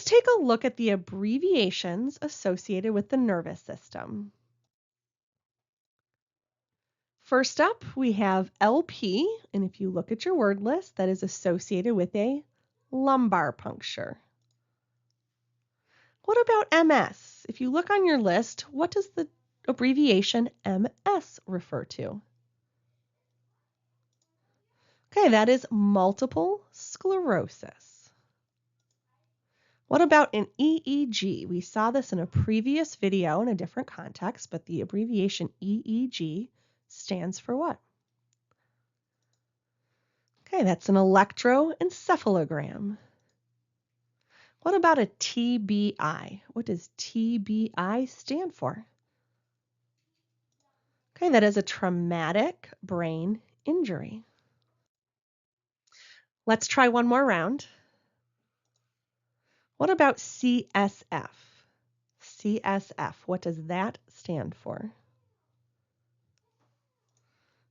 take a look at the abbreviations associated with the nervous system. First up, we have LP, and if you look at your word list, that is associated with a lumbar puncture. What about MS? If you look on your list, what does the abbreviation MS refer to? Okay, that is multiple sclerosis. What about an EEG? We saw this in a previous video in a different context, but the abbreviation EEG stands for what? Okay, that's an electroencephalogram. What about a TBI? What does TBI stand for? Okay, that is a traumatic brain injury. Let's try one more round. What about CSF? CSF, what does that stand for?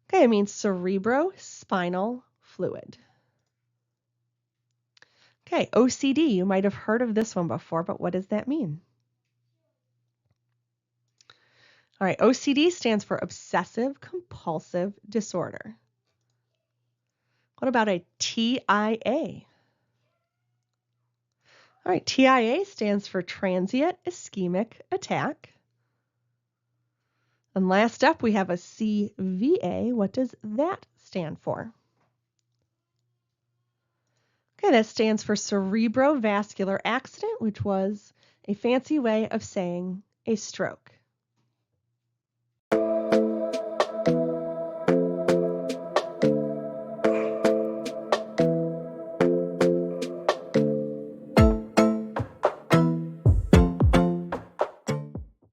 Okay, it means Cerebrospinal Fluid. Okay, OCD, you might have heard of this one before, but what does that mean? All right, OCD stands for Obsessive Compulsive Disorder. What about a TIA? All right, TIA stands for Transient Ischemic Attack. And last up, we have a CVA. What does that stand for? Okay, that stands for Cerebrovascular Accident, which was a fancy way of saying a stroke.